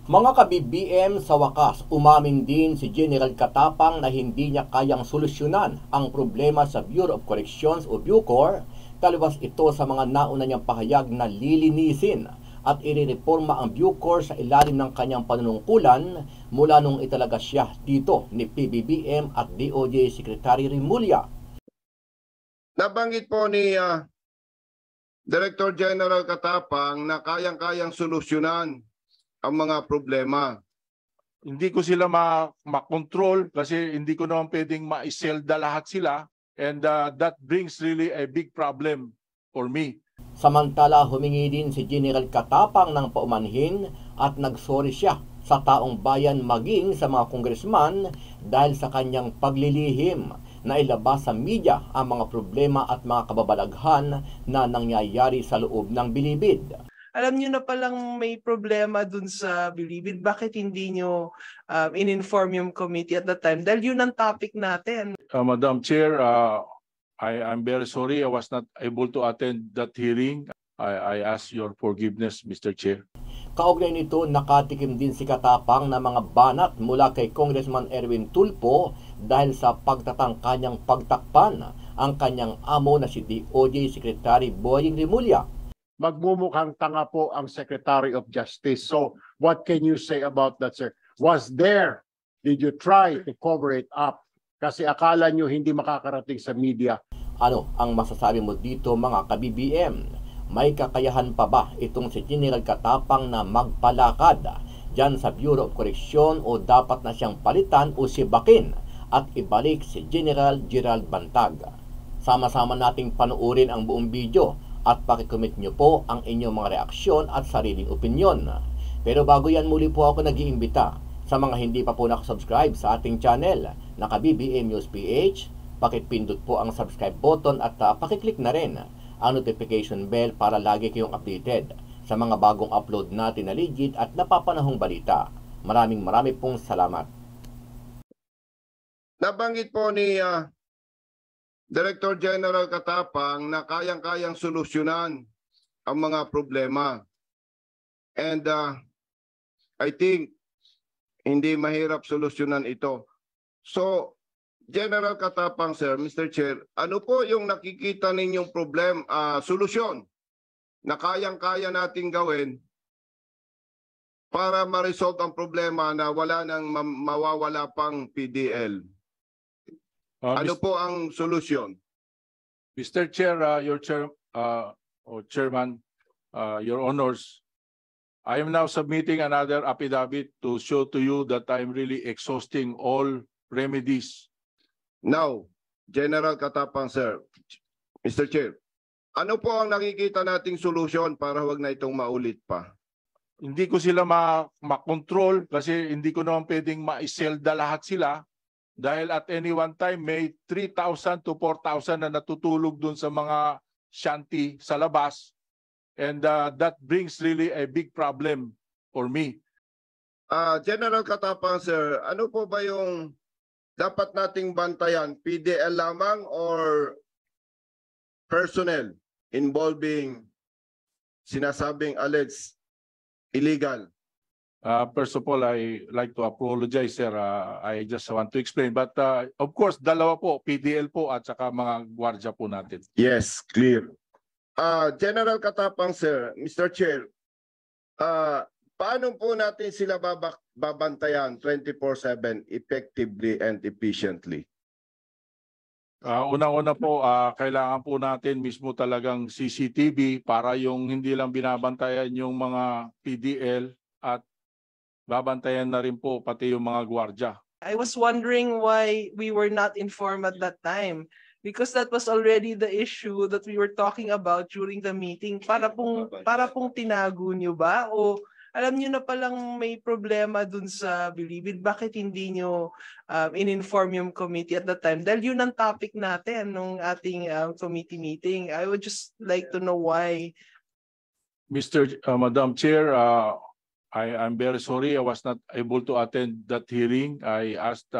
Mga ka-BBM, sa wakas, umamin din si General Katapang na hindi niya kayang solusyonan ang problema sa Bureau of Corrections o Bucor, taliwas ito sa mga nauna niyang pahayag na lilinisin at irireforma ang Bucor sa ilalim ng kanyang panunungkulan mula nung italaga siya dito ni PBBM at DOJ Secretary Remulla. Nabanggit po ni Director General Katapang na kayang-kayang solusyonan ang mga problema. Hindi ko sila makontrol kasi hindi ko naman pwedeng maiselda lahat sila, and that brings really a big problem for me. Samantala, humingi din si General Katapang ng paumanhin at nagsorry siya sa taong bayan maging sa mga kongresman dahil sa kanyang paglilihim na ilabas sa media ang mga problema at mga kababalaghan na nangyayari sa loob ng bilibid. Alam niyo na palang may problema dun sa bilibid, bakit hindi niyo in-inform yung committee at the time? Dahil yun ang topic natin. Madam Chair, I'm very sorry I was not able to attend that hearing. I ask your forgiveness, Mr. Chair. Kaugnay nito, nakatikim din si Katapang na mga banat mula kay Congressman Erwin Tulfo dahil sa pagtatangka niyang pagtakpan ang kanyang amo na si DOJ Secretary Boying Remulla. Magmumukhang tanga po ang Secretary of Justice. So, what can you say about that, sir? Was there? Did you try to cover it up? Kasi akala nyo hindi makakarating sa media. Ano ang masasabi mo dito, mga ka-BBM? May kakayahan pa ba itong si General Katapang na magpalakad dyan sa Bureau of Correction o dapat na siyang palitan o sibakin at ibalik si General Gerald Bantag? Sama-sama nating panuorin ang buong video at pakicomment nyo po ang inyong mga reaksyon at sariling opinyon. Pero bago yan, muli po ako nag-iimbita sa mga hindi pa po nakasubscribe sa ating channel na ka-BBM News PH, pakipindot po ang subscribe button at pakiclick na rin ang notification bell para lagi kayong updated sa mga bagong upload natin na legit at napapanahong balita. Maraming pong salamat. Nabanggit po ni Director General Katapang na kayang-kayang solusyonan ang mga problema. And I think hindi mahirap solusyonan ito. So, General Katapang, sir, Mr. Chair, ano po yung nakikita ninyong solusyon na kayang-kaya nating gawin para ma-resolve ang problema na wala nang mawawala pang PDL? Ano po ang solusyon? Mr. Chair, Chairman, Your Honors, I am now submitting another affidavit to show to you that I am really exhausting all remedies. Now, General Katapang, sir, Mr. Chair, ano po ang nakikita nating solusyon para wag na itong maulit pa? Hindi ko sila makontrol kasi hindi ko naman pwedeng maiselda lahat sila. Dahil at any one time may 3,000 to 4,000 na natutulog dun sa mga shanty sa labas. And that brings really a big problem for me. General Katapang, sir, ano po ba yung dapat nating bantayan? PDL lamang or personnel involving sinasabing alleged illegal? First of all, I like to apologize, sir. I just want to explain. But of course, dalawa po, PDL po at saka mga gwardiya po natin. Yes, clear. General Katapang, sir, Mr. Chair, paano po natin sila babantayan 24/7 effectively and efficiently? Una-una po, kailangan po natin mismo talagang CCTV para yung hindi lang binabantayan yung mga PDL at babantayan na rin po pati yung mga gwardiya. I was wondering why we were not informed at that time. Because that was already the issue that we were talking about during the meeting. Para pong tinago nyo ba? O alam niyo na palang may problema dun sa bilibid, bakit hindi niyo in-inform yung committee at the time? Dahil yun ang topic natin nung ating committee meeting. I would just like to know why. Madam Chair, I'm very sorry I was not able to attend that hearing. I asked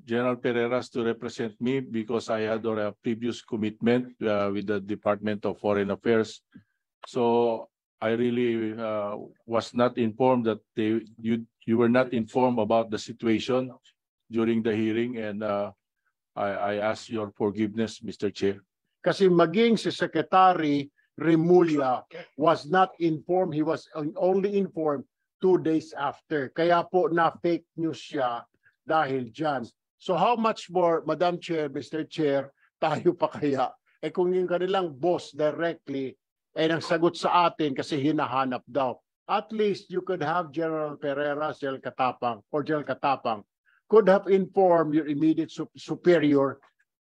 General Pereiras to represent me because I had a previous commitment with the Department of Foreign Affairs. So I really was not informed that you were not informed about the situation during the hearing, and I ask your forgiveness, Mr. Chair. Kasi maging si Secretary Remulla was not informed. He was only informed 2 days after. Kaya po na fake news siya dahil dyan. So how much more, Madam Chair, Mr. Chair, tayo pa kaya? Eh kung yung kanilang boss directly ay nagsagot sa atin kasi hinahanap daw. At least you could have General Pereira, General Katapang, or General Katapang could have informed your immediate superior.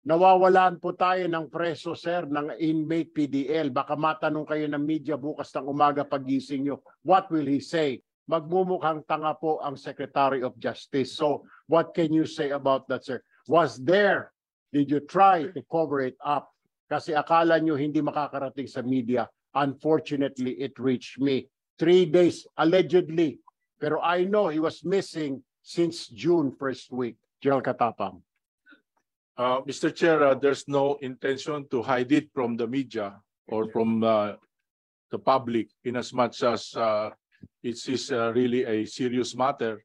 Nawawalan po tayo ng preso, sir, ng inmate PDL. Baka matanong kayo ng media bukas ng umaga pagising nyo. What will he say? Magmumukhang tanga po ang Secretary of Justice. So what can you say about that, sir? Was there? Did you try to cover it up? Kasi akala nyo hindi makakarating sa media. Unfortunately, it reached me. 3 days, allegedly. Pero I know he was missing since June first week. General Katapang. Mr. Chair, there's no intention to hide it from the media or from the public, in as much as it is really a serious matter.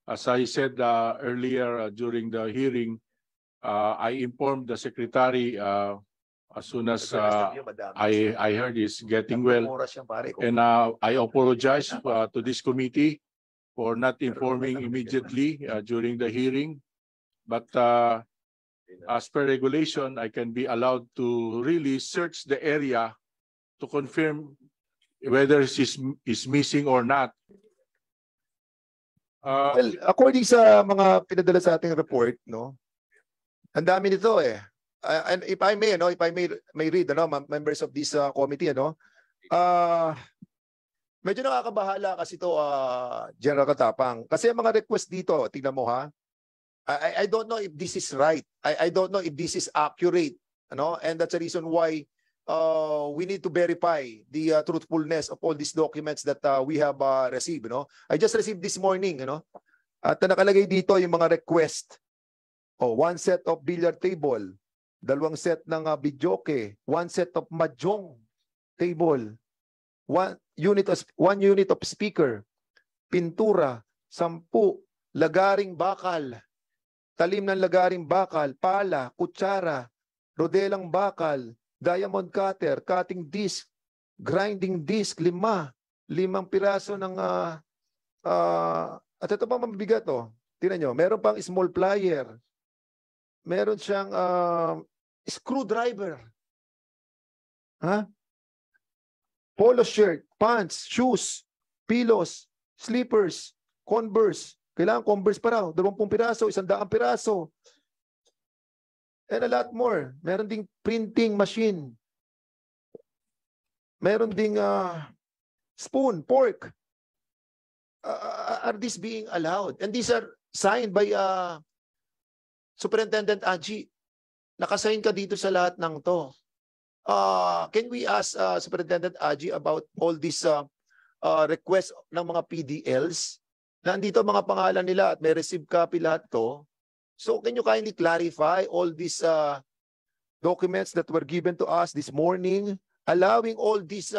As I said earlier during the hearing, I informed the Secretary as soon as I heard he's getting well, and I apologize to this committee for not informing immediately during the hearing. But as per regulation, I can be allowed to really search the area to confirm whether he's missing or not. Well, according sa mga pinadala sa ating report, no, ang dami nito eh. And if I may, if I may read, members of this committee, medyo nakakabahala kasi ito, General Katapang. Kasi ang mga request dito, tingnan mo ha, I don't know if this is right. I don't know if this is accurate. And that's the reason why we need to verify the truthfulness of all these documents that we have received. I just received this morning. At nakalagay dito yung mga request. 1 set of billiard table, 2 set ng videoke, 1 set of mahjong table, 1 unit of speaker, pintura, 10 lagaring bakal, talim ng lagaring bakal, pala, kutsara, rodelang bakal, diamond cutter, cutting disc, grinding disc, 5 piraso ng at ito pa mabibigat Tingnan nyo, meron pang small plier, meron siyang screwdriver, polo shirt, pants, shoes, pillows, slippers, Converse. Kailangan Converse pa raw. 20 piraso, 100 piraso. And a lot more. Meron ding printing machine. Meron ding spoon, fork. Are these being allowed? And these are signed by Superintendent Aji. Nakasign ka dito sa lahat ng to. Can we ask Superintendent Aji about all these requests ng mga PDLs? Nandito mga pangalan nila at may receive copy lahat to. So can you kindly clarify all these documents that were given to us this morning, allowing all these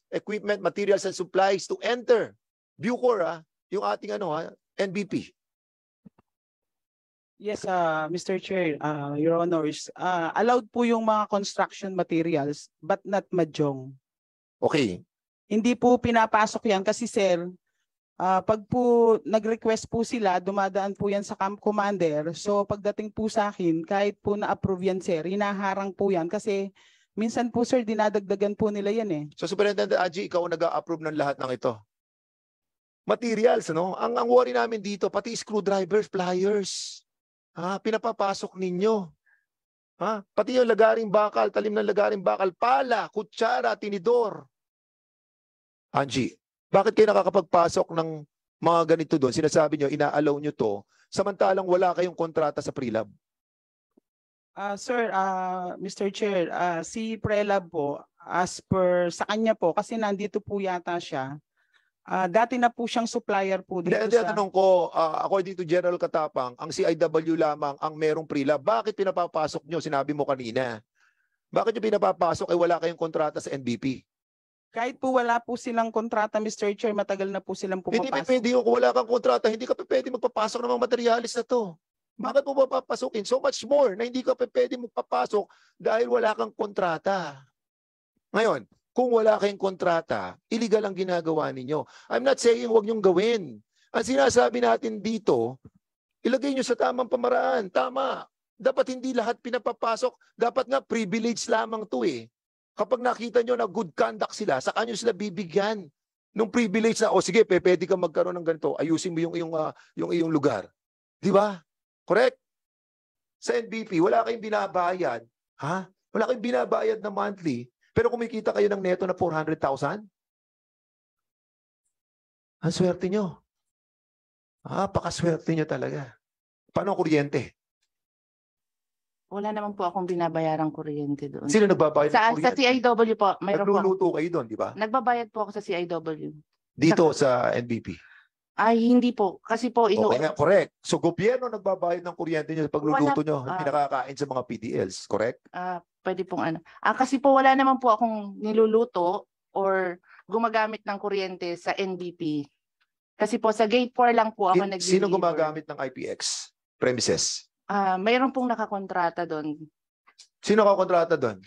equipment, materials, and supplies to enter Bucor, yung ating NBP? Yes, Mr. Chair, Your Honors, allowed po yung mga construction materials but not mahjong. Okay. Hindi po pinapasok yan kasi sir, pag po nag-request po sila, dumadaan po yan sa camp commander. So pagdating po sa akin, kahit po na-approve yan sir, hinaharang po yan kasi minsan po sir, dinadagdagan po nila yan eh. So Superintendent Aji, ikaw ang nag-approve ng lahat ng ito. Materials, Ang worry namin dito, pati screwdrivers, pliers. Pinapapasok ninyo. Pati yung lagaring bakal, talim ng lagaring bakal, pala, kutsara, tinidor. Angie, bakit kayo nakakapagpasok ng mga ganito doon? Sinasabi nyo, ina-allow nyo to, samantalang wala kayong kontrata sa Prelab. Sir, Mr. Chair, si Prelab po, as per sa kanya po, kasi nandito po yata siya, dati na po siyang supplier po dito sa... Tanong ko, according to General Katapang, ang CIW lamang ang merong Prelab. Bakit pinapapasok nyo? Sinabi mo kanina. Bakit nyo pinapapasok ay wala kayong kontrata sa NBP? Kahit po wala po silang kontrata, Mr. Chair, matagal na po silang Hindi pumapasok. pwede kung wala kang kontrata, hindi ka pwede magpapasok ng mga materialis na to. Bakit mo papapasukin? So much more na hindi ka pwede magpapasok dahil wala kang kontrata. Ngayon, kung wala kayong kontrata, illegal ang ginagawa ninyo. I'm not saying huwag niyong gawin. Ang sinasabi natin dito, ilagay niyo sa tamang pamaraan. Tama. Dapat hindi lahat pinapapasok. Dapat nga privilege lamang to eh. Kapag nakita nyo na good conduct sila, saka nyo sila bibigyan ng privilege na, o sige, pwede ka magkaroon ng ganito, ayusin mo yung iyong lugar. Di ba? Correct? Sa NBP, wala kayong binabayad. Ha? Wala kayong binabayad na monthly, pero kumikita kayo ng neto na 400,000? Ang swerte nyo. Pakaswerte nyo talaga. Paano ang kuryente? Wala naman po akong binabayarang kuryente doon. Sino nagbabayad ng Sa kuryente? CIW po, mayroon po. Nagluluto kayo doon, di ba? Nagbabayad po ako sa CIW. Dito sa NBP. Ay, hindi po. Kasi po, Okay nga, correct. So, gobyerno nagbabayad ng kuryente nyo sa pagluluto nyo, pinakakain sa mga PDLs, correct? Pwede pong ano. Kasi po, wala naman po akong niluluto or gumagamit ng kuryente sa NBP. Kasi po, sa Gate 4 lang po ako nag-deliver. Sino gumagamit ng IPX premises? Mayroon pong nakakontrata doon. Sino nakakontrata doon?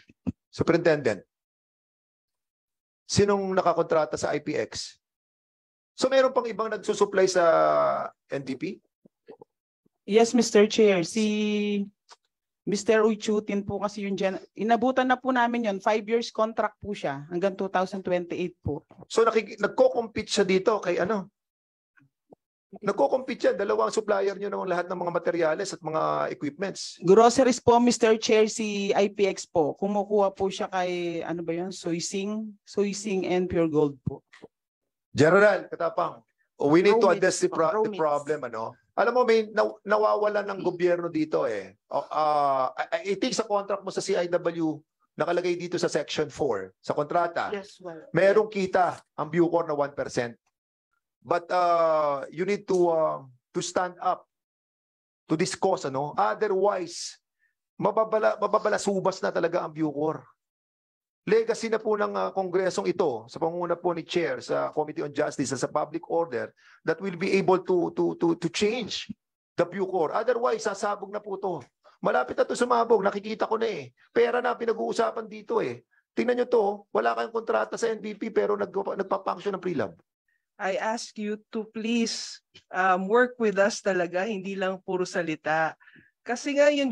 Superintendent. Sinong nakakontrata sa IPX? So mayroon pang ibang nagsusupply sa NDP? Yes, Mr. Chair. Si Mr. Uychutin po kasi yung inabutan na po namin yun. 5 years contract po siya hanggang 2028 po. So nagko-compete siya dito kay ano? Nagko-compete yan. Dalawang supplier nyo ng lahat ng mga materyales at mga equipments. Groceries po, Mr. Chair, si IPX po. Kumukuha po siya kay, ano ba yun? Soysing and Pure Gold po. General Katapang, we need to address the Roommates. problem. Ano? Alam mo, may nawawalan ng gobyerno dito eh. I think sa contract mo sa CIW, nakalagay dito sa Section 4, sa kontrata, Yes, well. merong kita ang Bucor na 1%. But you need to stand up to this cause, ano? Otherwise, mababalasubas na talaga ang Bucor. Legacy na po ng kongresong ito sa pangunguna po ni Chair sa Committee on Justice at sa Public Order that will be able to change the Bucor. Otherwise, sasabog na po to. Malapit na to sumabog, nakikita ko na eh. Pera na pinag-uusapan dito eh. Tingnan nyo to, wala kayong kontrata sa NBP pero nagpa-function ng pre-lab. I ask you to please work with us talaga, hindi lang puro salita. Kasi nga yung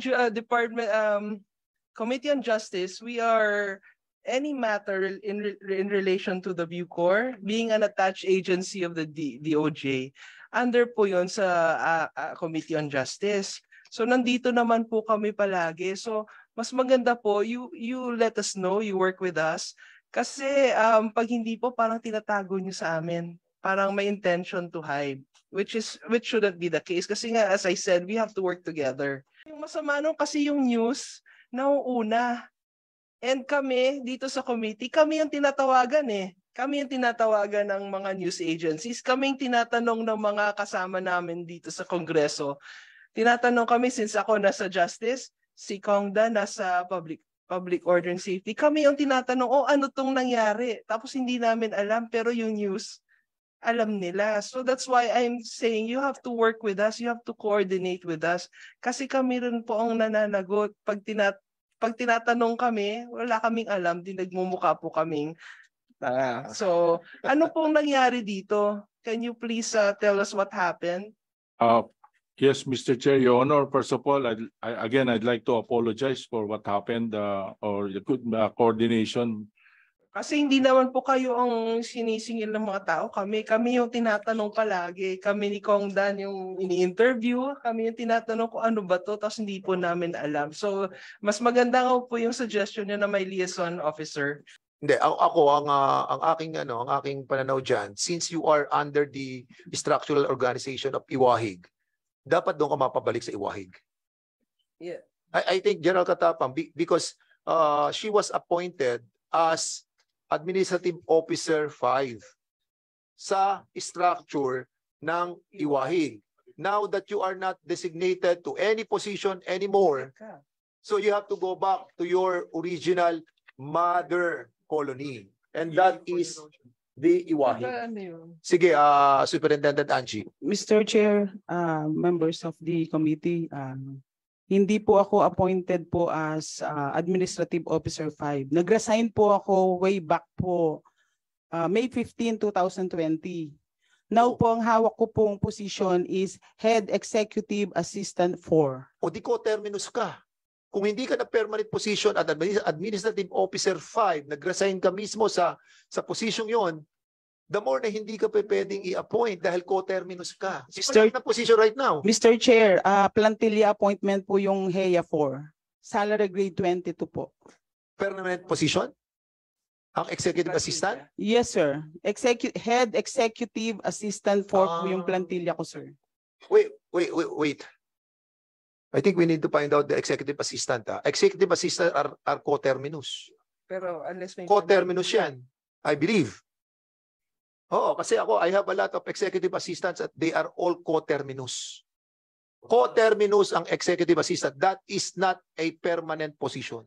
Committee on Justice, we are any matter in relation to the Bucor, being an attached agency of the DOJ, under po yun sa Committee on Justice. So nandito naman po kami palagi. So mas maganda po, you let us know, you work with us. Kasi pag hindi po, parang tinatago nyo sa amin. Parang may intention to hide, which shouldn't be the case. Kasi nga, as I said, we have to work together. Yung masama nung kasi yung news, nauuna. And kami, dito sa committee, kami yung tinatawagan eh. Kami yung tinatawagan ng mga news agencies. Kami yung tinatanong ng mga kasama namin dito sa Kongreso. Tinatanong kami, since ako nasa Justice, si Kongda nasa Public Order and Safety. Kami yung tinatanong, ano tong nangyari? Tapos hindi namin alam, pero yung news, alam nila. So that's why I'm saying you have to work with us, you have to coordinate with us. Kasi kami rin po ang nananagot. Pag tinatanong kami, wala kaming alam, nagmumukha po kaming. So, ano pong nangyari dito? Can you please tell us what happened? Yes, Mr. Chair, Your Honor. First of all, I'd like to apologize for what happened or the good coordination. Kasi hindi naman po kayo ang sinisingil ng mga tao. Kami yung tinatanong palagi. Kami ni Kong Dan yung ini-interview. Kami yung tinatanong kung ano ba to, tapos hindi po namin alam. So, mas maganda nga po yung suggestion nyo na may liaison officer. Hindi, ako ang aking pananaw diyan, since you are under the structural organization of Iwahig, dapat doon ka mapabalik sa Iwahig. Yeah. I think General Katapang, because she was appointed as Administrative Officer 5 sa structure ng Iwahig. Now that you are not designated to any position anymore, so you have to go back to your original mother colony. And that is the Iwahi. Ano yun? Sige, Superintendent Angie. Mr. Chair, members of the committee, hindi po ako appointed po as Administrative Officer 5. Nag-resign po ako way back po May 15, 2020. Now po ang hawak ko pong position is Head Executive Assistant 4. O di ko terminus ka. Kung hindi ka na permanent position at Administrative Officer 5, nag-resign ka mismo sa position yon, the more na hindi ka pwedeng i-appoint dahil co-terminus ka. Wala na position right now. Mr. Chair, plantilla appointment po yung HEA 4. Salary grade 22 po. Permanent position? Ang Executive Assistant? Yes, sir. Head Executive Assistant 4 po yung plantilla ko, sir. Wait. I think we need to find out the Executive Assistant. Executive Assistant are co-terminus. Pero unless may Co-terminus yan, I believe. Oo, kasi ako, I have a lot of executive assistants at they are all co-terminus. Co-terminus ang executive assistant. That is not a permanent position.